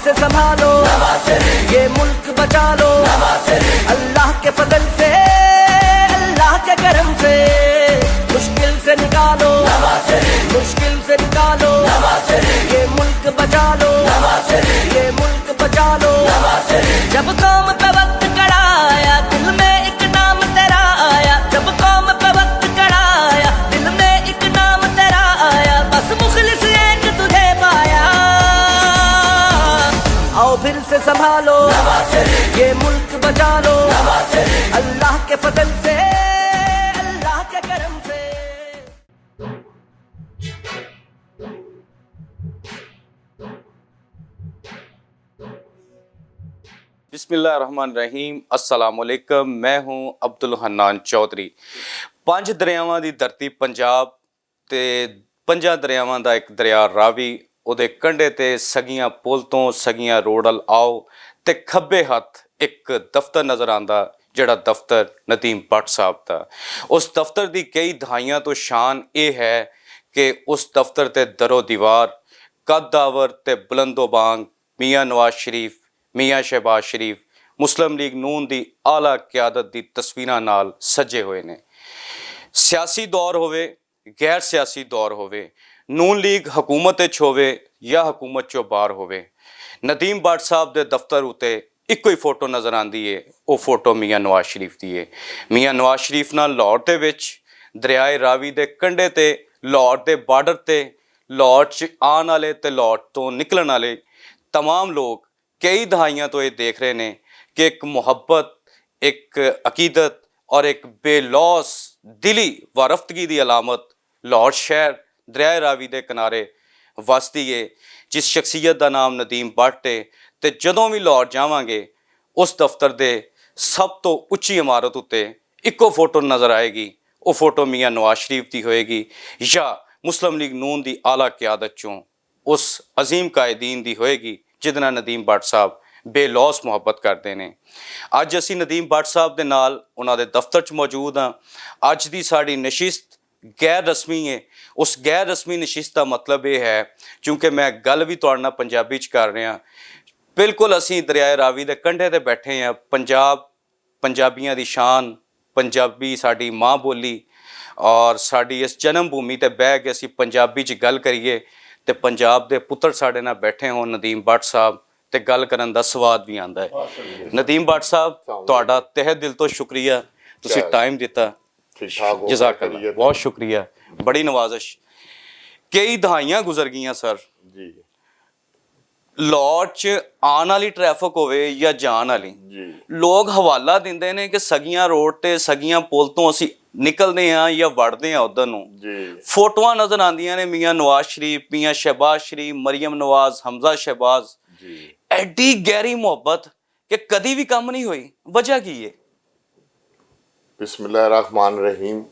से संभालो, ये मुल्क बचा लो, अल्लाह के फजल से, अल्लाह के करम से, मुश्किल से निकालो, मुश्किल से निकालो, ये मुल्क बचा लो, ये मुल्क बचा लो। जब कौम पे वक्त कड़ा आया, दिल में एक नाम तेरा आया, जब कौम पे वक्त कड़ा आया, दिल में एक नाम तेरा आया, बस मुखलिस एक तुझे पाया। आओ फिर से संभालो, ये मुल्क बचा लो, अल्लाह के फजल से, अल्लाह के करम से। बिस्मिल्लाहिर्रहमानिर्रहीम, अस्सलामुअलैकुम। मैं हूं अब्दुल हन्नान चौधरी। पंज दरियावां दी धरती पंजाब ते पंजां दरियावां दा एक दरिया रावी, ਉਹਦੇ ਕੰਢੇ ਤੇ ਸਗੀਆਂ ਪੁਲ ਤੋਂ ਸਗੀਆਂ ਰੋਡ ਵੱਲ ਆਓ ਤੇ ਖੱਬੇ ਹੱਥ ਇੱਕ ਦਫ਼ਤਰ ਨਜ਼ਰ ਆਉਂਦਾ, ਜਿਹੜਾ ਦਫ਼ਤਰ ਨਦੀਮ ਭੱਟ ਸਾਹਿਬ ਦਾ। ਉਸ ਦਫ਼ਤਰ ਦੀ ਕਈ ਦਹਾਈਆਂ ਤੋਂ ਸ਼ਾਨ ਇਹ ਹੈ ਕਿ ਉਸ ਦਫ਼ਤਰ ਤੇ ਦਰੋ ਦੀਵਾਰ ਕੱਦਾਵਰ ਤੇ ਬੁਲੰਦੋਬਾਂਗ ਮੀਆਂ ਨਵਾਜ਼ ਸ਼ਰੀਫ, ਮੀਆਂ ਸ਼ਹਿਬਾਜ਼ ਸ਼ਰੀਫ, ਮੁਸਲਿਮ ਲੀਗ ਨੂਨ ਦੀ ਆਲਾ ਕਿਆਦਤ ਦੀ ਤਸਵੀਰਾਂ ਨਾਲ ਸਜੇ ਹੋਏ ਨੇ। ਸਿਆਸੀ ਦੌਰ ਹੋਵੇ, ਗੈਰ ਸਿਆਸੀ ਦੌਰ ਹੋਵੇ, ਨੂਨ ਲੀਗ ਹਕੂਮਤ ਵਿੱਚ ਹੋਵੇ ਜਾਂ ਹਕੂਮਤ ਚੋਂ ਬਾਹਰ ਹੋਵੇ, ਨਦੀਮ ਭੱਟ ਸਾਹਿਬ ਦੇ ਦਫ਼ਤਰ ਉੱਤੇ ਇੱਕੋ ਹੀ ਫੋਟੋ ਨਜ਼ਰ ਆਉਂਦੀ ਹੈ। ਉਹ ਫੋਟੋ ਮੀਆਂ ਨਵਾਜ਼ ਸ਼ਰੀਫ ਦੀ ਹੈ। ਮੀਆਂ ਨਵਾਜ਼ ਸ਼ਰੀਫ ਨਾਲ ਲਾਹੌਰ ਦੇ ਵਿੱਚ ਦਰਿਆਏ ਰਾਵੀ ਦੇ ਕੰਢੇ ਤੇ, ਲਾਹੌਰ ਦੇ ਬਾਰਡਰ ਤੇ, ਲਾਹੌਰ 'ਚ ਆਉਣ ਵਾਲੇ ਤੇ ਲਾਹੌਰ ਤੋਂ ਨਿਕਲਣ ਵਾਲੇ तमाम लोग कई दहाइयां तो ये देख रहे हैं कि एक मुहब्बत, एक अकीदत और एक बेलौस दिली वारफ्तगी की अलामत लाहौर शहर दरिया रावी के किनारे वसदी है, जिस शख्सियत का नाम नदीम भट्ट है। तो जदों भी लाहौर जावांगे उस दफ्तर के सब तो उच्ची इमारत उत्ते इक्को फोटो नज़र आएगी। वो फोटो मियाँ नवाज शरीफ की होएगी या मुस्लिम लीग नून की आला क्यादत चों उस अजीम कायदीन की होएगी जिहदे नाल नदीम भट्ट साहब बेलौस मुहब्बत करते हैं। अज असी नदीम भट्ट साहब के नाल उन्हां दे दफ्तर च मौजूद हाँ। अज की साड़ी नशिस्त गैर रस्मी है। उस गैर रस्मी नशिस्त का मतलब ये है, क्योंकि मैं गल भी तुहाडे नाल पंजाबी च कर रहा, बिल्कुल असी दरियाए रावी के कंढे ते बैठे हैं। पंजाब, पंजाबियों की शान, पंजाबी साड़ी माँ बोली और साड़ी इस जन्म भूमि ते बह के असी पंजाबी च गल करिए ਤੇ ਪੰਜਾਬ ਦੇ ਪੁੱਤਰ ਸਾਡੇ ਨਾਲ ਬੈਠੇ ਹੋਣ ਨਦੀਮ ਭੱਟ ਸਾਹਿਬ, ਤੇ ਗੱਲ ਕਰਨ ਦਾ ਸਵਾਦ ਵੀ ਆਉਂਦਾ ਹੈ। ਨਦੀਮ ਭੱਟ ਸਾਹਿਬ, ਤੁਹਾਡਾ ਤਹਿ ਦਿਲ ਤੋਂ ਸ਼ੁਕਰੀਆ, ਤੁਸੀਂ ਟਾਈਮ ਦਿੱਤਾ। ਜਜ਼ਾਕੱਲਾ, ਬਹੁਤ ਸ਼ੁਕਰੀਆ, ਬੜੀ ਨਵਾਜ਼ਿਸ਼। ਕਈ ਦਹਾਈਆਂ ਗੁਜ਼ਰ ਗਈਆਂ ਸਰ ਜੀ, ਲਾਹੌਰ 'ਚ ਆਉਣ ਵਾਲੀ ਟ੍ਰੈਫਿਕ ਹੋਵੇ ਜਾਂ ਜਾਣ ਵਾਲੀ, ਲੋਕ ਹਵਾਲਾ ਦਿੰਦੇ ਨੇ ਕਿ ਸਗੀਆਂ ਰੋਡ ਤੇ ਸਗੀਆਂ ਪੁਲ ਤੋਂ ਅਸੀਂ ਨਿਕਲਦੇ ਹਾਂ ਜਾਂ ਵੜਦੇ ਹਾਂ ਉਧਰ ਨੂੰ। ਫੋਟੋਆਂ ਨਜ਼ਰ ਆਉਂਦੀਆਂ ਨੇ ਮੀਆਂ ਨਵਾਜ਼ ਸ਼ਰੀਫ, ਮੀਆਂ ਸ਼ਹਿਬਾਜ਼ ਸ਼ਰੀਫ, ਮਰੀਮ ਨਵਾਜ਼, ਹਮਜ਼ਾ ਸ਼ਹਿਬਾਜ਼। ਐਡੀ ਗਹਿਰੀ ਮੁਹੱਬਤ ਕਿ ਕਦੀ ਵੀ ਕੰਮ ਨਹੀਂ ਹੋਈ, ਵਜ੍ਹਾ ਕੀ ਹੈ? ਬਿਸਮਿਲ੍ਲਾਹਿਰਰਹਿਮਾਨਿਰਰਹੀਮ।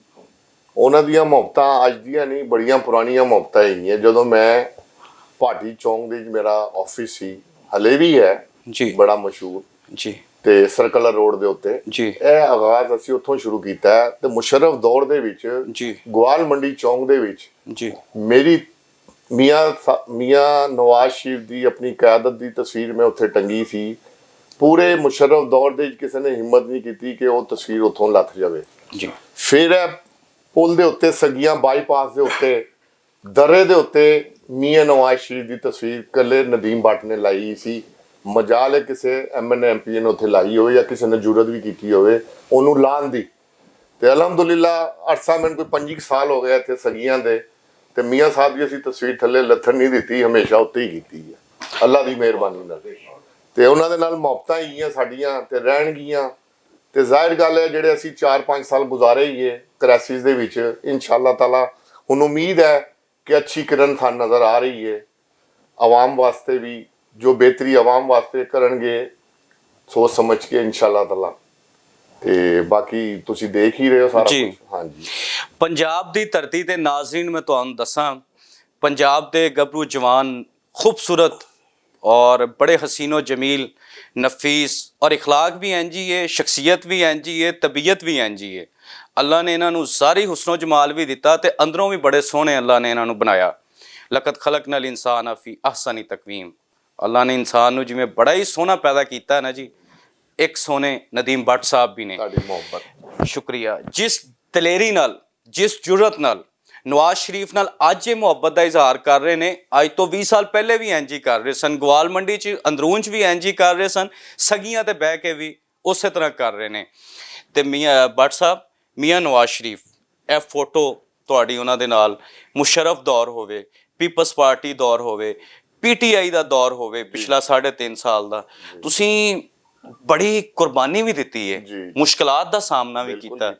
ਉਹਨਾਂ ਦੀਆਂ ਮੁਹੱਬਤਾਂ ਅੱਜ ਦੀਆਂ ਨਹੀਂ, ਬੜੀਆਂ ਪੁਰਾਣੀਆਂ ਮੁਹੱਬਤਾਂ ਹੈਗੀਆਂ। ਜਦੋਂ ਮੈਂ ਭਾਟੀ ਚੌਂਕ ਦੇ ਵਿੱਚ ਮੇਰਾ ਆਫਿਸ ਸੀ, ਹਲੇ ਵੀ ਹੈ ਜੀ, ਬੜਾ ਮਸ਼ਹੂਰ ਜੀ, ਤੇ ਸਰਕਲਰ ਰੋਡ ਦੇ ਉੱਤੇ ਜੀ, ਇਹ ਆਗਾਜ਼ ਅਸੀਂ ਉੱਥੋਂ ਸ਼ੁਰੂ ਕੀਤਾ ਹੈ। ਤੇ ਮੁਸ਼ਰਫ ਦੌਰ ਦੇ ਵਿੱਚ ਜੀ ਗਵਾਲ ਮੰਡੀ ਚੌਂਕ ਦੇ ਵਿੱਚ ਜੀ ਮੇਰੀ ਮੀਆਂ ਨਵਾਜ਼ ਸ਼ਰੀਫ ਦੀ ਆਪਣੀ ਕਿਆਦਤ ਦੀ ਤਸਵੀਰ ਮੈਂ ਉੱਥੇ ਟੰਗੀ ਸੀ। ਪੂਰੇ ਮੁਸ਼ਰਫ ਦੌਰ ਦੇ ਵਿੱਚ ਕਿਸੇ ਨੇ ਹਿੰਮਤ ਨਹੀਂ ਕੀਤੀ ਕਿ ਉਹ ਤਸਵੀਰ ਉੱਥੋਂ ਲੱਥ ਜਾਵੇ ਜੀ। ਫਿਰ ਪੁਲ ਦੇ ਉੱਤੇ ਸਗੀਆਂ ਬਾਈਪਾਸ ਦੇ ਉੱਤੇ ਦਰੇ ਦੇ ਉੱਤੇ ਮੀਆਂ ਨਵਾਜ਼ ਸ਼ਰੀਫ ਦੀ ਤਸਵੀਰ ਇਕੱਲੇ ਨਦੀਮ ਭੱਟ ਨੇ ਲਾਈ ਸੀ। ਮਜਾਲ ਹੈ ਕਿਸੇ MN MP ਨੇ ਉੱਥੇ ਲਾਈ ਹੋਵੇ ਜਾਂ ਕਿਸੇ ਨੇ ਜੁਰਤ ਵੀ ਕੀਤੀ ਹੋਵੇ ਉਹਨੂੰ ਲਾਉਣ ਦੀ। ਤੇ ਅਲਹਮਦੁਲਿਲਾ ਅਰਸਾ ਮੈਨੂੰ ਕੋਈ 25 ਸਾਲ ਹੋ ਗਿਆ ਇੱਥੇ ਸਗੀਆਂ ਦੇ, ਤੇ ਮੀਆਂ ਸਾਹਿਬ ਦੀ ਅਸੀਂ ਤਸਵੀਰ ਥੱਲੇ ਲੱਥਣ ਨਹੀਂ ਦਿੱਤੀ, ਹਮੇਸ਼ਾ ਉੱਤੇ ਹੀ ਕੀਤੀ ਹੈ ਅੱਲਾ ਦੀ ਮਿਹਰਬਾਨੀ ਨਾਲ। ਤੇ ਉਹਨਾਂ ਦੇ ਨਾਲ ਮੁਹੱਬਤਾਂ ਹੈਗੀਆਂ ਸਾਡੀਆਂ ਤੇ ਰਹਿਣਗੀਆਂ। ਤੇ ਜ਼ਾਹਿਰ ਗੱਲ ਹੈ ਜਿਹੜੇ ਅਸੀਂ 4-5 ਸਾਲ ਗੁਜ਼ਾਰੇ ਹੀ ਹੈ ਕ੍ਰਾਈਸਿਸ ਦੇ ਵਿੱਚ, ਇਨਸ਼ਾਅੱਲਾ ਤਾਲਾ ਹੁਣ ਉਮੀਦ ਹੈ ਕਿ ਅੱਛੀ ਕਿਰਨ ਸਾਨੂੰ ਨਜ਼ਰ ਆ ਰਹੀ ਹੈ। ਆਵਾਮ ਵਾਸਤੇ ਵੀ ਜੋ ਬਿਹਤਰੀ ਆਵਾਮ ਵਾਸਤੇ ਕਰਨਗੇ ਸੋਚ ਸਮਝ ਕੇ ਇਨਸ਼ਾਅੱਲਾ ਤਾਲਾ। ਤੇ ਬਾਕੀ ਤੁਸੀਂ ਦੇਖ ਹੀ ਰਹੇ ਹੋ ਸਾਰਾ ਕੁਝ। ਹਾਂਜੀ, ਪੰਜਾਬ ਦੀ ਧਰਤੀ ਤੇ ਨਾਜ਼ਰੀਨ ਮੈਂ ਤੁਹਾਨੂੰ ਦੱਸਾਂ, ਪੰਜਾਬ ਦੇ ਗੱਭਰੂ ਜਵਾਨ ਖੂਬਸੂਰਤ और बड़े हसीनो जमील नफीस और इखलाक भी इंज ही है, शख्सियत भी इंज ही है, तबीयत भी इंज ही है। अल्लाह ने इन्हों सारी हुस्नो जमाल भी दिता ते अंदरों भी बड़े सोहने अल्लाह ने इन्हों बनाया। लकत खलकनल इंसान फी अहसनी तकवीम। ਅੱਲਾ ਨੇ ਇਨਸਾਨ ਨੂੰ ਜਿਵੇਂ ਬੜਾ ਹੀ ਸੋਹਣਾ ਪੈਦਾ ਕੀਤਾ ਨਾ ਜੀ, ਇੱਕ ਸੋਹਣੇ ਨਦੀਮ ਭੱਟ ਸਾਹਿਬ ਵੀ ਨੇ। ਤੁਹਾਡੀ ਮੁਹੱਬਤ। ਸ਼ੁਕਰੀਆ। ਜਿਸ ਦਲੇਰੀ ਨਾਲ, ਜਿਸ ਜੁਰਤ ਨਾਲ ਨਵਾਜ਼ ਸ਼ਰੀਫ ਨਾਲ ਅੱਜ ਇਹ ਮੁਹੱਬਤ ਦਾ ਇਜ਼ਹਾਰ ਕਰ ਰਹੇ ਨੇ, ਅੱਜ ਤੋਂ 20 ਸਾਲ ਪਹਿਲੇ ਵੀ ਇੰਝ ਹੀ ਕਰ ਰਹੇ ਸਨ, ਗਵਾਲ ਮੰਡੀ 'ਚ ਅੰਦਰੂਨ 'ਚ ਵੀ ਇੰਝ ਹੀ ਕਰ ਰਹੇ ਸਨ, ਸਗੀਆਂ ਤੇ ਬਹਿ ਕੇ ਵੀ ਉਸੇ ਤਰ੍ਹਾਂ ਕਰ ਰਹੇ ਨੇ। ਤੇ ਮੀਆਂ ਭੱਟ ਸਾਹਿਬ, ਮੀਆਂ ਨਵਾਜ਼ ਸ਼ਰੀਫ, ਇਹ ਫੋਟੋ ਤੁਹਾਡੀ ਉਹਨਾਂ ਦੇ ਨਾਲ ਮੁਸ਼ਰਫ ਦੌਰ ਹੋਵੇ, ਪੀਪਲਸ ਪਾਰਟੀ ਦੌਰ ਹੋਵੇ, ਪੀਟੀਆਈ ਦਾ ਦੌਰ ਹੋਵੇ ਪਿਛਲਾ 3.5 ਸਾਲ ਦਾ, ਤੁਸੀਂ ਬੜੀ ਕੁਰਬਾਨੀ ਵੀ ਦਿੱਤੀ ਹੈ, ਮੁਸ਼ਕਲਾਤ ਦਾ ਸਾਹਮਣਾ ਵੀ ਕੀਤਾ।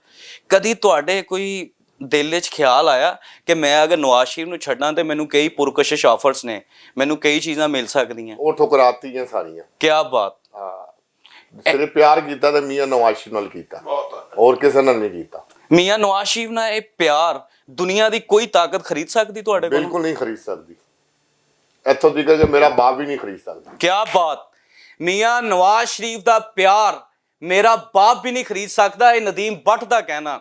ਕਦੀ ਤੁਹਾਡੇ ਕੋਈ ਦਿਲ 'ਚ ਖਿਆਲ ਆਇਆ ਕਿ ਮੈਂ ਅਗਰ ਨਵਾਜ਼ ਸ਼ਰੀਫ ਨੂੰ ਛੱਡਾਂ ਤੇ ਮੈਨੂੰ ਕਈ ਪੁਰਕਸ਼ਿਸ਼ ਆਫਰਸ ਨੇ, ਮੈਨੂੰ ਕਈ ਚੀਜ਼ਾਂ ਮਿਲ ਸਕਦੀਆਂ? ਉਹ ਠੁਕਰਾਤੀਆਂ ਸਾਰੀਆਂ। ਕੀ ਬਾਤ। ਸਿਰਫ ਪਿਆਰ ਕੀਤਾ ਤੇ ਮੀਆਂ ਨਵਾਜ਼ ਸ਼ਰੀਫ ਨਾਲ ਕੀਤਾ, ਹੋਰ ਕਿਸੇ ਨਾਲ ਨਹੀਂ ਕੀਤਾ। ਮੀਆਂ ਨਵਾਜ਼ ਸ਼ਰੀਫ ਨਾਲ ਇਹ ਪਿਆਰ ਦੁਨੀਆ ਦੀ ਕੋਈ ਤਾਕਤ ਖਰੀਦ ਸਕਦੀ ਤੁਹਾਡੇ ਕੋਲ? ਬਿਲਕੁਲ ਨਹੀਂ ਖਰੀਦ ਸਕਦੀ, ਇੱਥੋਂ ਤੱਕ ਕਿ ਮੇਰਾ ਬਾਪ ਵੀ ਨਹੀਂ ਖਰੀਦ ਸਕਦਾ। ਕੀ ਬਾਤ। ਮੀਆਂ ਨਵਾਜ਼ ਸ਼ਰੀਫ ਦਾ ਪਿਆਰ ਮੇਰਾ ਬਾਪ ਵੀ ਨਹੀਂ ਖਰੀਦ ਸਕਦਾ, ਇਹ ਨਦੀਮ ਭੱਟ ਦਾ ਕਹਿਣਾ।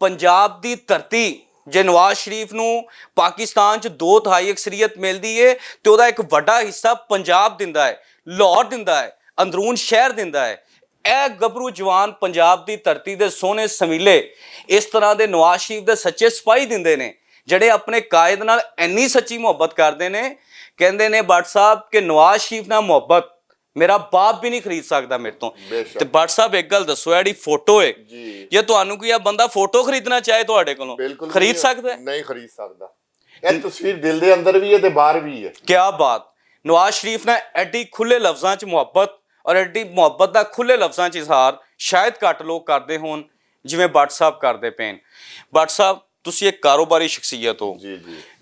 ਪੰਜਾਬ ਦੀ ਧਰਤੀ ਜੇ ਨਵਾਜ਼ ਸ਼ਰੀਫ ਨੂੰ ਪਾਕਿਸਤਾਨ 'ਚ 2/3 ਅਕਸਰੀਅਤ ਮਿਲਦੀ ਏ ਤੇ ਉਹਦਾ ਇੱਕ ਵੱਡਾ ਹਿੱਸਾ ਪੰਜਾਬ ਦਿੰਦਾ ਹੈ, ਲਾਹੌਰ ਦਿੰਦਾ ਹੈ, ਅੰਦਰੂਨ ਸ਼ਹਿਰ ਦਿੰਦਾ ਹੈ। ਇਹ ਗੱਭਰੂ ਜਵਾਨ ਪੰਜਾਬ ਦੀ ਧਰਤੀ ਦੇ ਸੋਹਣੇ ਸਮੀਲੇ ਇਸ ਤਰ੍ਹਾਂ ਦੇ ਨਵਾਜ਼ ਸ਼ਰੀਫ ਦੇ ਸੱਚੇ ਸਿਪਾਹੀ ਦਿੰਦੇ ਨੇ, ਜਿਹੜੇ ਆਪਣੇ ਕਾਇਦ ਨਾਲ ਇੰਨੀ ਸੱਚੀ ਮੁਹੱਬਤ ਕਰਦੇ ਨੇ। ਕਹਿੰਦੇ ਨੇ ਭੱਟ ਸਾਹਿਬ ਕਿ ਨਵਾਜ਼ ਸ਼ਰੀਫ ਨਾਲ ਮੁਹੱਬਤ ਮੇਰਾ ਬਾਪ ਵੀ ਨਹੀਂ ਖਰੀਦ ਸਕਦਾ ਮੇਰੇ ਤੋਂ। ਤੇ ਭੱਟ ਸਾਹਿਬ ਇੱਕ ਗੱਲ ਦੱਸੋ, ਜਿਹੜੀ ਫੋਟੋ ਹੈ, ਜੇ ਤੁਹਾਨੂੰ ਕੋਈ ਆ ਬੰਦਾ ਫੋਟੋ ਖਰੀਦਣਾ ਚਾਹੇ ਤੁਹਾਡੇ ਕੋਲੋਂ, ਖਰੀਦ ਸਕਦਾ? ਨਹੀਂ ਖਰੀਦ ਸਕਦਾ। ਇਹ ਤਸਵੀਰ ਦਿਲ ਦੇ ਅੰਦਰ ਵੀ ਹੈ ਤੇ ਬਾਹਰ ਵੀ ਹੈ। ਕੀ ਬਾਤ। ਨਵਾਜ਼ ਸ਼ਰੀਫ ਨਾਲ ਐਡੀ ਖੁੱਲੇ ਲਫ਼ਜ਼ਾਂ 'ਚ ਮੁਹੱਬਤ ਔਰ ਐਡੀ ਮੁਹੱਬਤ ਦਾ ਖੁੱਲੇ ਲਫ਼ਜ਼ਾਂ 'ਚ ਇਜ਼ਹਾਰ ਸ਼ਾਇਦ ਘੱਟ ਲੋਕ ਕਰਦੇ ਹੋਣ ਜਿਵੇਂ ਭੱਟ ਸਾਹਿਬ ਕਰਦੇ ਪਏ। ਭੱਟ ਸਾਹਿਬ, ਤੁਸੀਂ ਇੱਕ ਕਾਰੋਬਾਰੀ ਸ਼ਖਸੀਅਤ ਹੋ।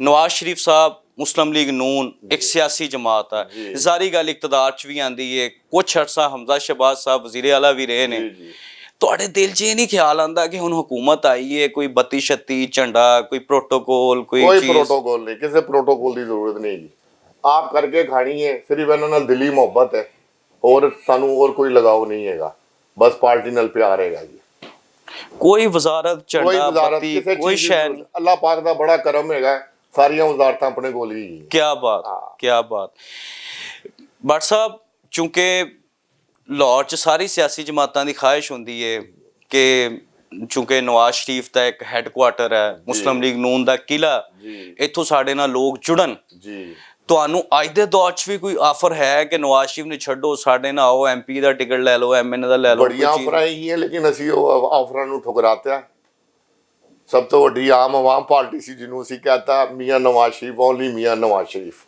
ਨਵਾਜ਼ ਸ਼ਰੀਫ ਸਾਹਿਬ ਮੁਸਲਿਮ ਲੀਗ ਨੂਨ ਇੱਕ ਸਿਆਸੀ ਜਮਾਤ ਹੈ, ਜ਼ਾਰੀ ਗੱਲ ਇਕਤਦਾਰ 'ਚ ਵੀ ਆਂਦੀ ਹੈ, ਕੁਛ ਅਰਸਾ ਹਮਜ਼ਾ ਸ਼ਹਬਾਜ਼ ਸਾਹਿਬ ਵਜ਼ੀਰ ਆਲਾ ਵੀ ਰਹੇ ਨੇ। ਤੁਹਾਡੇ ਦਿਲ 'ਚ ਇਹ ਨਹੀਂ ਖਿਆਲ ਆਉਂਦਾ ਕਿ ਹੁਣ ਹੁਕੂਮਤ ਆਈ ਹੈ, ਕੋਈ 32-36 ਝੰਡਾ, ਕੋਈ ਪ੍ਰੋਟੋਕੋਲ, ਕੋਈ ਪ੍ਰੋਟੋਕੋਲ ਨਹੀਂ, ਕਿਸੇ ਪ੍ਰੋਟੋਕੋਲ ਦੀ ਜ਼ਰੂਰਤ ਨਹੀਂ ਜੀ। ਆਪ ਕਰਕੇ ਖਾਣੀ ਹੈ, ਸਿਰਫ ਇਹਨਾਂ ਨਾਲ ਦਿਲੀ ਮੁਹੱਬਤ ਹੈ, ਹੋਰ ਸਾਨੂੰ ਹੋਰ ਕੋਈ ਲਗਾਓ ਨਹੀਂ ਹੈਗਾ, ਬਸ ਪਾਰਟੀ ਨਾਲ ਪਿਆਰ ਹੈਗਾ ਜੀ। ਕੋਈ ਵਜ਼ਾਰਤ, ਝੰਡਾ, ਬੱਤੀ, ਕੋਈ ਸ਼ੈ ਨਹੀਂ। ਅੱਲਾਹ ਪਾਕ ਦਾ ਬੜਾ ਕਰਮ ਹੈਗਾ, ਸਾਰੀਆਂ ਵਜ਼ਾਰਤਾਂ ਆਪਣੇ ਕੋਲ ਹੀ। ਕੀ ਬਾਤ, ਕੀ ਬਾਤ। ਭੱਟ ਸਾਹਿਬ, ਚੂੰਕਿ ਲਾਹੌਰ 'ਚ ਸਾਰੀ ਸਿਆਸੀ ਜਮਾਤਾਂ ਦੀ ਖਾਹਿਸ਼ ਹੁੰਦੀ ਹੈ ਕਿ ਚੂੰਕਿ ਨਵਾਜ਼ ਸ਼ਰੀਫ ਦਾ ਇੱਕ ਹੈੱਡਕੁਆਟਰ ਹੈ, ਮੁਸਲਿਮ ਲੀਗ ਨੂਨ ਦਾ ਕਿਲਾ, ਇੱਥੋਂ ਸਾਡੇ ਨਾਲ ਲੋਕ ਜੁੜਨ। ਤੁਹਾਨੂੰ ਅੱਜ ਦੇ ਦੌਰ 'ਚ ਵੀ ਕੋਈ ਆਫਰ ਹੈ ਕਿ ਨਵਾਜ਼ ਸ਼ਰੀਫ ਨੂੰ ਛੱਡੋ, ਸਾਡੇ ਨਾਲ ਆਓ, MP ਦਾ ਟਿਕਟ ਲੈ ਲਓ, MN ਦਾ ਲੈ ਲਓ? ਬੜੀਆਂ ਆਫਰਾਂ ਹੈਗੀਆਂ, ਲੇਕਿਨ ਅਸੀਂ ਉਹ ਆਫਰਾਂ ਨੂੰ ਠੁਕਰਾਤਾ। ਸਭ ਤੋਂ ਵੱਡੀ ਆਮ ਆਵਾਮ ਪਾਰਟੀ ਸੀ ਜਿਹਨੂੰ ਅਸੀਂ ਕਹਤਾ ਮੀਆਂ ਨਵਾਜ਼ ਸ਼ਰੀਫ, ਓਨਲੀ ਮੀਆਂ ਨਵਾਜ਼ ਸ਼ਰੀਫ।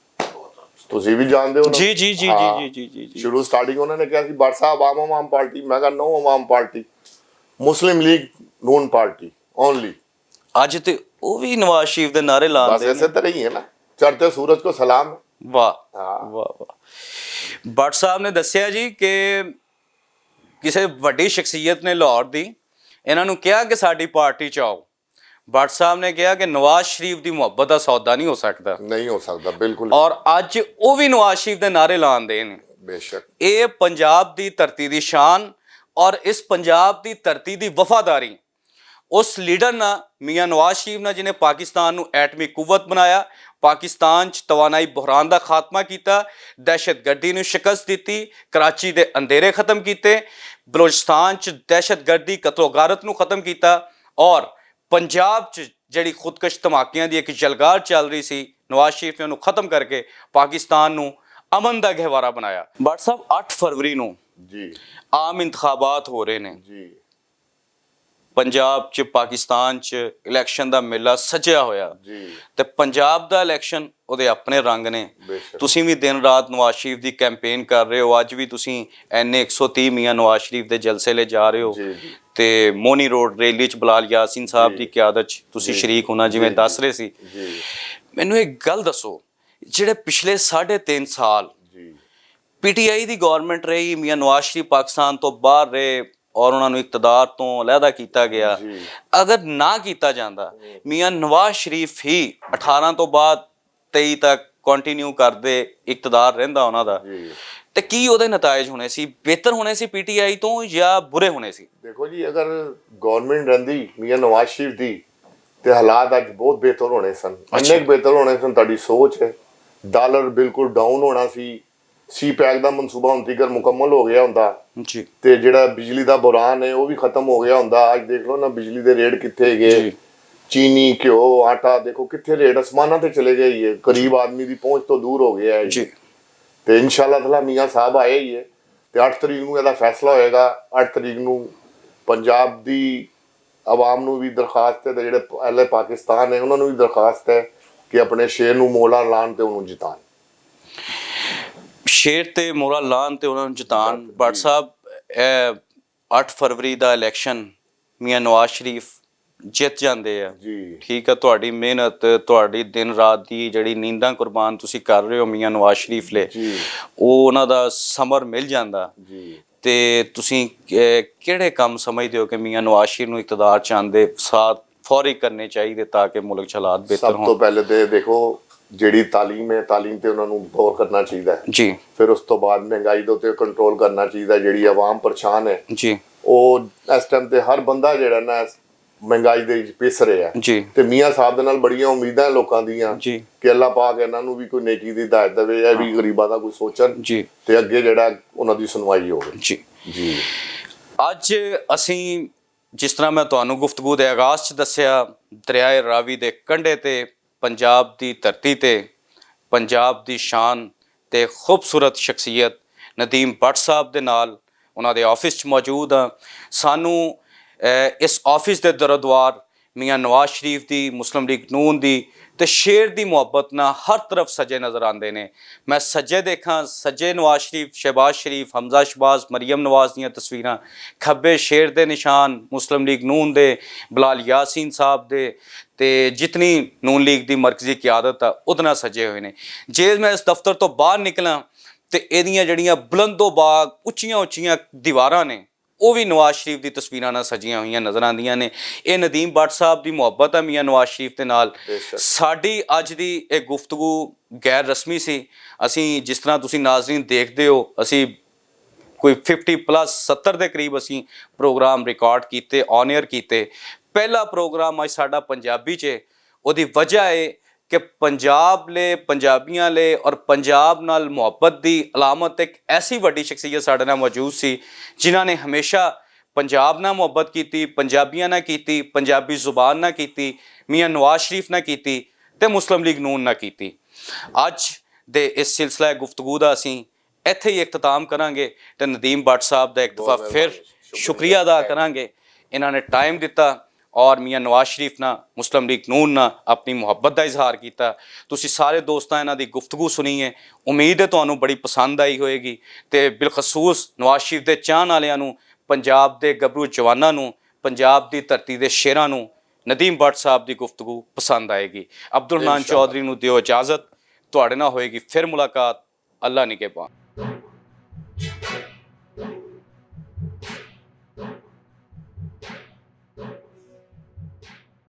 ਤੁਸੀਂ ਵੀ ਜਾਣਦੇ ਹੋ ਜੀ ਜੀ ਜੀ ਜੀ ਜੀ ਜੀ ਜੀ। ਸ਼ੁਰੂ ਸਟਾਰਟਿੰਗ ਉਹਨਾਂ ਨੇ ਕਿਹਾ ਸੀ ਭੱਟ ਸਾਹਿਬ ਆਵਾਮ ਪਾਰਟੀ, ਮੈਂ ਕਿਹਾ ਨੋ ਆਵਾਮ ਪਾਰਟੀ, ਮੁਸਲਿਮ ਲੀਗ ਨੂਨ ਪਾਰਟੀ ਓਨਲੀ। ਅੱਜ ਤੇ ਉਹ ਵੀ ਨਵਾਜ਼ ਸ਼ਰੀਫ ਦੇ ਨਾਰੇ ਲਾਉਂਦੇ ਬਸ ਐਸੇ ਤਰ੍ਹਾਂ ਹੀ ਹੈ ਨਾ, ਚੜ੍ਹਤੇ ਸੂਰਜ ਕੋ ਸਲਾਮ। ਵਾਹ ਵਾਹ ਵਾਹ। ਭੱਟ ਸਾਹਿਬ ਨੇ ਦੱਸਿਆ ਜੀ ਕਿ ਕਿਸੇ ਵੱਡੀ ਸ਼ਖਸੀਅਤ ਨੇ ਲਾਹੌਰ ਦੀ ਇਹਨਾਂ ਨੂੰ ਕਿਹਾ ਕਿ ਸਾਡੀ ਪਾਰਟੀ 'ਚ ਆਓ। ਭੱਟ ਸਾਹਿਬ ਨੇ ਕਿਹਾ ਕਿ ਨਵਾਜ਼ ਸ਼ਰੀਫ ਦੀ ਮੁਹੱਬਤ ਦਾ ਸੌਦਾ ਨਹੀਂ ਹੋ ਸਕਦਾ, ਨਹੀਂ ਹੋ ਸਕਦਾ, ਬਿਲਕੁਲ। ਔਰ ਅੱਜ ਉਹ ਵੀ ਨਵਾਜ਼ ਸ਼ਰੀਫ ਦੇ ਨਾਰੇ ਲਾਉਂਦੇ ਨੇ। ਬੇਸ਼ੱਕ ਇਹ ਪੰਜਾਬ ਦੀ ਧਰਤੀ ਦੀ ਸ਼ਾਨ ਔਰ ਇਸ ਪੰਜਾਬ ਦੀ ਧਰਤੀ ਦੀ ਵਫਾਦਾਰੀ ਉਸ ਲੀਡਰ ਨਾਲ, ਮੀਆਂ ਨਵਾਜ਼ ਸ਼ਰੀਫ ਨਾਲ, ਜਿਹਨੇ ਪਾਕਿਸਤਾਨ ਨੂੰ ਐਟਮੀ ਕੁਵਤ ਬਣਾਇਆ, ਪਾਕਿਸਤਾਨ 'ਚ ਤਵਾਨਾਈ ਬੁਹਰਾਨ ਦਾ ਖਾਤਮਾ ਕੀਤਾ, ਦਹਿਸ਼ਤਗਰਦੀ ਨੂੰ ਸ਼ਿਕਸਤ ਦਿੱਤੀ, ਕਰਾਚੀ ਦੇ ਅੰਧੇਰੇ ਖਤਮ ਕੀਤੇ, ਬਲੋਚਿਸਤਾਨ 'ਚ ਦਹਿਸ਼ਤਗਰਦੀ ਕਤਲੋਗਾਰਤ ਨੂੰ ਖਤਮ ਕੀਤਾ, ਔਰ ਪੰਜਾਬ 'ਚ ਜਿਹੜੀ ਖੁਦਕਸ਼ ਧਮਾਕਿਆਂ ਦੀ ਇੱਕ ਜਲਗਾਰ ਚੱਲ ਰਹੀ ਸੀ, ਨਵਾਜ਼ ਸ਼ਰੀਫ ਨੇ ਉਹਨੂੰ ਖਤਮ ਕਰਕੇ ਪਾਕਿਸਤਾਨ ਨੂੰ ਅਮਨ ਦਾ ਗਹਿਵਾਰਾ ਬਣਾਇਆ। ਭੱਟ ਸਾਹਿਬ, 8 ਫਰਵਰੀ ਨੂੰ ਜੀ ਆਮ ਇੰਤਖਾਬਾਤ ਹੋ ਰਹੇ ਨੇ ਜੀ। ਪੰਜਾਬ 'ਚ, ਪਾਕਿਸਤਾਨ 'ਚ ਇਲੈਕਸ਼ਨ ਦਾ ਮੇਲਾ ਸਜਿਆ ਹੋਇਆ ਜੀ। ਤੇ ਪੰਜਾਬ ਦਾ ਇਲੈਕਸ਼ਨ ਉਹਦੇ ਆਪਣੇ ਰੰਗ ਨੇ। ਤੁਸੀਂ ਵੀ ਦਿਨ ਰਾਤ ਨਵਾਜ਼ ਸ਼ਰੀਫ ਦੀ ਕੈਂਪੇਨ ਕਰ ਰਹੇ ਹੋ, ਅੱਜ ਵੀ ਤੁਸੀਂ NA 130 ਮੀਆਂ ਨਵਾਜ਼ ਸ਼ਰੀਫ ਦੇ ਜਲਸੇ ਲਈ ਜਾ ਰਹੇ ਹੋ ਤੇ ਮੋਨੀ ਰੋਡ ਰੈਲੀ 'ਚ ਬਲਾਲ ਯਾਸੀਨ ਸਾਹਿਬ ਦੀ ਕਿਆਦਤ 'ਚ ਤੁਸੀਂ ਸ਼ਰੀਕ ਹੋਣਾ, ਜਿਵੇਂ ਦੱਸ ਰਹੇ ਸੀ। ਮੈਨੂੰ ਇੱਕ ਗੱਲ ਦੱਸੋ, ਜਿਹੜੇ ਪਿਛਲੇ 3.5 ਸਾਲ PTI ਦੀ ਗਵਰਨਮੈਂਟ ਰਹੀ, ਮੀਆਂ ਨਵਾਜ਼ ਸ਼ਰੀਫ ਪਾਕਿਸਤਾਨ ਤੋਂ ਬਾਹਰ ਰਹੇ ਔਰ ਉਹਨਾਂ ਨੂੰ ਇਕਤਦਾਰ ਤੋਂ ਅਲੱਗਾ ਕੀਤਾ ਗਿਆ, ਅਗਰ ਨਾ ਕੀਤਾ ਜਾਂਦਾ, ਮੀਆਂ ਨਵਾਜ਼ ਸ਼ਰੀਫ ਹੀ 18 ਤੋਂ ਬਾਅਦ 23 ਤੱਕ ਕੰਟੀਨਿਊ ਕਰਦੇ, ਇਕਤਦਾਰ ਰਹਿੰਦਾ ਉਹਨਾਂ ਦਾ, ਤੇ ਕੀ ਉਹਦੇ ਨਤਾਇਜ ਹੋਣੇ ਸੀ? ਬਿਹਤਰ ਹੋਣੇ ਸੀ PTI ਤੋਂ ਜਾਂ ਬੁਰੇ ਹੋਣੇ ਸੀ? ਦੇਖੋ ਜੀ, ਅਗਰ ਗਵਰਨਮੈਂਟ ਰਹਿੰਦੀ ਮੀਆਂ ਨਵਾਜ਼ ਸ਼ਰੀਫ ਦੀ ਤੇ ਹਾਲਾਤ ਅੱਜ ਬਹੁਤ ਬਿਹਤਰ ਹੋਣੇ ਸਨ, ਇੰਨੇ ਬਿਹਤਰ ਹੋਣੇ ਸਨ। ਤੁਹਾਡੀ ਸੋਚ ਹੈ, ਡਾਲਰ ਬਿਲਕੁਲ ਡਾਊਨ ਹੋਣਾ ਸੀ, ਸੀ ਪੈਕ ਦਾ ਮਨਸੂਬਾ ਹੁਣ ਤੀਕਰ ਮੁਕੰਮਲ ਹੋ ਗਿਆ ਹੁੰਦਾ ਜੀ ਤੇ ਜਿਹੜਾ ਬਿਜਲੀ ਦਾ ਬੁਰਾਨ ਹੈ ਉਹ ਵੀ ਖਤਮ ਹੋ ਗਿਆ ਹੁੰਦਾ। ਅੱਜ ਦੇਖ ਲਓ ਨਾ ਬਿਜਲੀ ਦੇ ਰੇਟ ਕਿੱਥੇ ਗਏ, ਜੀ ਚੀਨੀ ਘਿਓ ਆਟਾ ਦੇਖੋ ਕਿੱਥੇ ਰੇਟ ਅਸਮਾਨਾਂ ਤੇ ਚਲੇ ਗਏ ਹੀ ਹੈ, ਗਰੀਬ ਆਦਮੀ ਦੀ ਪਹੁੰਚ ਤੋਂ ਦੂਰ ਹੋ ਗਿਆ ਹੈ ਜੀ ਤੇ ਇਨਸ਼ਾਅੱਲਾ ਤਾਲਾ ਮੀਆਂ ਸਾਹਿਬ ਆਏ ਹੀ ਹੈ ਤੇ 8 ਤਰੀਕ ਨੂੰ ਇਹਦਾ ਫੈਸਲਾ ਹੋਏਗਾ। 8 ਤਰੀਕ ਨੂੰ ਪੰਜਾਬ ਦੀ ਆਵਾਮ ਨੂੰ ਵੀ ਦਰਖਾਸਤ ਹੈ ਤੇ ਜਿਹੜੇ ਅਹਿਲੇ ਪਾਕਿਸਤਾਨ ਹੈ ਉਹਨਾਂ ਨੂੰ ਵੀ ਦਰਖਾਸਤ ਹੈ ਕਿ ਆਪਣੇ ਸ਼ੇਰ ਨੂੰ ਮੋਹਰਾ ਲਾਣ ਤੇ ਉਹਨੂੰ ਜਿਤਾਣ। ਸ਼ੇਰ ਤੇ ਮੋਹਰਾ ਲਾਣ ਤੇ ਉਹਨਾਂ ਨੂੰ ਜਿਤਾਣ। ਭੱਟ ਸਾਹਿਬ 8 ਫਰਵਰੀ ਦਾ ਇਲੈਕਸ਼ਨ ਮੀਆਂ ਨਵਾਜ਼ ਸ਼ਰੀਫ ਜਿੱਤ ਜਾਂਦੇ ਆ ਜੀ ਠੀਕ ਆ, ਤੁਹਾਡੀ ਮਿਹਨਤ ਤੁਹਾਡੀ ਦਿਨ ਰਾਤ ਦੀ ਜਿਹੜੀ ਨੀਂਦਾਂ ਕੁਰਬਾਨ ਤੁਸੀਂ ਕਰ ਰਹੇ ਹੋ ਮੀਆਂ ਨਵਾਜ਼ ਸ਼ਰੀਫ ਲਈ, ਜੀ ਉਹ ਉਹਨਾਂ ਦਾ ਸਮਰ ਮਿਲ ਜਾਂਦਾ। ਜੀ ਤੇ ਤੁਸੀਂ ਕਿਹੜੇ ਕੰਮ ਸਮਝਦੇ ਹੋ ਕਿ ਮੀਆਂ ਨਵਾਜ਼ ਸ਼ਰੀਫ ਨੂੰ ਇਕਤਦਾਰ ਚ ਆਉਂਦੇ ਸਾਥ ਫੌਰੀ ਕਰਨੇ ਚਾਹੀਦੇ ਤਾਂ ਕਿ ਮੁਲਕ ਚ ਹਾਲਾਤ ਬਿਹਤਰ ਸਭ ਤੋਂ ਹੋਣ? ਪਹਿਲੇ ਤੇ ਦੇਖੋ ਜਿਹੜੀ ਤਾਲੀਮ ਹੈ ਤਾਲੀਮ ਤੇ ਉਹਨਾਂ ਨੂੰ ਗੌਰ ਕਰਨਾ ਚਾਹੀਦਾ ਹੈ। ਜੀ ਫਿਰ ਉਸ ਤੋਂ ਬਾਅਦ ਮਹਿੰਗਾਈ ਦੇ ਉੱਤੇ ਕੰਟਰੋਲ ਕਰਨਾ ਚਾਹੀਦਾ। ਜਿਹੜੀ ਆਵਾਮ ਪਰੇਸ਼ਾਨ ਹੈ ਜੀ ਉਹ ਇਸ ਟਾਈਮ ਤੇ ਹਰ ਬੰਦਾ ਜਿਹੜਾ ਨਾ ਮਹਿੰਗਾਈ ਦੇ ਵਿੱਚ ਪਿਸ ਰਿਹਾ ਜੀ ਤੇ ਮੀਆਂ ਸਾਹਿਬ ਦੇ ਨਾਲ ਬੜੀਆਂ ਉਮੀਦਾਂ ਹੈ ਲੋਕਾਂ ਦੀਆਂ ਜੀ ਕਿ ਅੱਲਾਹ ਪਾਕ ਇਹਨਾਂ ਨੂੰ ਵੀ ਕੋਈ ਨੇਕੀ ਦੀ ਹਿਦਾਇਤ ਦੇਵੇ, ਇਹ ਵੀ ਗਰੀਬਾਂ ਦਾ ਕੋਈ ਸੋਚਣ ਜੀ ਤੇ ਅੱਗੇ ਜਿਹੜਾ ਉਹਨਾਂ ਦੀ ਸੁਣਵਾਈ ਹੋਵੇ। ਜੀ ਜੀ ਅੱਜ ਅਸੀਂ ਜਿਸ ਤਰ੍ਹਾਂ ਮੈਂ ਤੁਹਾਨੂੰ ਗੁਫ਼ਤਗੂ ਦੇ ਆਗਾਜ਼ 'ਚ ਦੱਸਿਆ, ਦਰਿਆਏ ਰਾਵੀ ਦੇ ਕੰਢੇ ਤੇ ਪੰਜਾਬ ਦੀ ਧਰਤੀ ਤੇ ਪੰਜਾਬ ਦੀ ਸ਼ਾਨ ਤੇ ਖੂਬਸੂਰਤ ਸ਼ਖਸੀਅਤ ਨਦੀਮ ਭੱਟ ਸਾਹਿਬ ਦੇ ਨਾਲ ਉਹਨਾਂ ਦੇ ਆਫਿਸ 'ਚ ਮੌਜੂਦ ਹਾਂ। ਸਾਨੂੰ ਇਸ ਆਫਿਸ ਦੇ ਦਰਦਵਾਰ ਮੀਆਂ ਨਵਾਜ਼ ਸ਼ਰੀਫ ਦੀ, ਮੁਸਲਿਮ ਲੀਗ ਨੂਨ ਦੀ ਤੇ ਸ਼ੇਰ ਦੀ ਮੁਹੱਬਤ ਨਾਲ ਹਰ ਤਰਫ ਸਜੇ ਨਜ਼ਰ ਆਉਂਦੇ ਨੇ। ਮੈਂ ਸੱਜੇ ਦੇਖਾਂ, ਸੱਜੇ ਨਵਾਜ਼ ਸ਼ਰੀਫ, ਸ਼ਹਿਬਾਜ਼ ਸ਼ਰੀਫ, ਹਮਜ਼ਾ ਸ਼ਹਿਬਾਜ਼, ਮਰੀਮ ਨਵਾਜ਼ ਦੀਆਂ ਤਸਵੀਰਾਂ, ਖੱਬੇ ਸ਼ੇਰ ਦੇ ਨਿਸ਼ਾਨ ਮੁਸਲਿਮ ਲੀਗ ਨੂਨ ਦੇ, ਬਲਾਲ ਯਾਸੀਨ ਸਾਹਿਬ ਦੇ ਤੇ ਜਿਤਨੀ ਨੂਨ ਲੀਗ ਦੀ ਮਰਕਜ਼ੀ ਕਿਆਦਤ ਆ ਉਹਦੇ ਨਾਲ ਸਜੇ ਹੋਏ ਨੇ। ਜੇ ਮੈਂ ਇਸ ਦਫ਼ਤਰ ਤੋਂ ਬਾਹਰ ਨਿਕਲਾਂ ਤੇ ਇਹਦੀਆਂ ਜਿਹੜੀਆਂ ਬੁਲੰਦੋ ਬਾਗ ਉੱਚੀਆਂ ਉੱਚੀਆਂ ਦੀਵਾਰਾਂ ਨੇ ਉਹ ਵੀ ਨਵਾਜ਼ ਸ਼ਰੀਫ ਦੀ ਤਸਵੀਰਾਂ ਨਾਲ ਸਜੀਆਂ ਹੋਈਆਂ ਨਜ਼ਰ ਆਉਂਦੀਆਂ ਨੇ। ਇਹ ਨਦੀਮ ਭੱਟ ਸਾਹਿਬ ਦੀ ਮੁਹੱਬਤ ਹੈ ਮੀਆਂ ਨਵਾਜ਼ ਸ਼ਰੀਫ ਦੇ ਨਾਲ। ਸਾਡੀ ਅੱਜ ਦੀ ਇਹ ਗੁਫ਼ਤਗੂ ਗੈਰ ਰਸਮੀ ਸੀ। ਅਸੀਂ ਜਿਸ ਤਰ੍ਹਾਂ ਤੁਸੀਂ ਨਾਜ਼ਰੀਨ ਦੇਖਦੇ ਹੋ, ਅਸੀਂ ਕੋਈ 50+ 70 ਦੇ ਕਰੀਬ ਅਸੀਂ ਪ੍ਰੋਗਰਾਮ ਰਿਕਾਰਡ ਕੀਤੇ, ਔਨ ਏਅਰ ਕੀਤੇ। ਪਹਿਲਾ ਪ੍ਰੋਗਰਾਮ ਅੱਜ ਸਾਡਾ ਪੰਜਾਬੀ 'ਚ। ਉਹਦੀ ਵਜ੍ਹਾ ਹੈ ਕਿ ਪੰਜਾਬ ਲਈ, ਪੰਜਾਬੀਆਂ ਲਈ ਔਰ ਪੰਜਾਬ ਨਾਲ ਮੁਹੱਬਤ ਦੀ ਅਲਾਮਤ ਇੱਕ ਐਸੀ ਵੱਡੀ ਸ਼ਖਸੀਅਤ ਸਾਡੇ ਨਾਲ ਮੌਜੂਦ ਸੀ ਜਿਨ੍ਹਾਂ ਨੇ ਹਮੇਸ਼ਾ ਪੰਜਾਬ ਨਾਲ ਮੁਹੱਬਤ ਕੀਤੀ, ਪੰਜਾਬੀਆਂ ਨਾਲ ਕੀਤੀ, ਪੰਜਾਬੀ ਜ਼ੁਬਾਨ ਨਾਲ ਕੀਤੀ, ਮੀਆਂ ਨਵਾਜ਼ ਸ਼ਰੀਫ ਨਾਲ ਕੀਤੀ ਤੇ ਮੁਸਲਿਮ ਲੀਗ ਨੂਨ ਨਾਲ ਕੀਤੀ। ਅੱਜ ਦੇ ਇਸ ਸਿਲਸਿਲਾ ਗੁਫ਼ਤਗੂ ਦਾ ਅਸੀਂ ਇੱਥੇ ਹੀ ਇਖਤਤਾਮ ਕਰਾਂਗੇ ਤੇ ਨਦੀਮ ਭੱਟ ਸਾਹਿਬ ਦਾ ਇੱਕ ਦਫਾ ਫਿਰ ਸ਼ੁਕਰੀਆ ਅਦਾ ਕਰਾਂਗੇ। ਇਹਨਾਂ ਨੇ ਟਾਈਮ ਦਿੱਤਾ ਔਰ ਮੀਆਂ ਨਵਾਜ਼ ਸ਼ਰੀਫ ਨਾਲ, ਮੁਸਲਿਮ ਲੀਗ ਨੂਨ ਨਾਲ ਆਪਣੀ ਮੁਹੱਬਤ ਦਾ ਇਜ਼ਹਾਰ ਕੀਤਾ। ਤੁਸੀਂ ਸਾਰੇ ਦੋਸਤਾਂ ਇਹਨਾਂ ਦੀ ਗੁਫ਼ਤਗੂ ਸੁਣੀ ਹੈ, ਉਮੀਦ ਹੈ ਤੁਹਾਨੂੰ ਬੜੀ ਪਸੰਦ ਆਈ ਹੋਏਗੀ ਤੇ ਬਿਲਖਸੂਸ ਨਵਾਜ਼ ਸ਼ਰੀਫ ਦੇ ਚਾਹਣ ਵਾਲਿਆਂ ਨੂੰ, ਪੰਜਾਬ ਦੇ ਗੱਭਰੂ ਜਵਾਨਾਂ ਨੂੰ, ਪੰਜਾਬ ਦੀ ਧਰਤੀ ਦੇ ਸ਼ੇਰਾਂ ਨੂੰ ਨਦੀਮ ਭੱਟ ਸਾਹਿਬ ਦੀ ਗੁਫ਼ਤਗੂ ਪਸੰਦ ਆਏਗੀ। ਅਬਦੁਲ ਹਨਾਨ ਚੌਧਰੀ ਨੂੰ ਦਿਓ ਇਜਾਜ਼ਤ, ਤੁਹਾਡੇ ਨਾਲ ਹੋਏਗੀ ਫਿਰ ਮੁਲਾਕਾਤ। ਅੱਲਾ ਨਿਗਹਿਬਾਨ।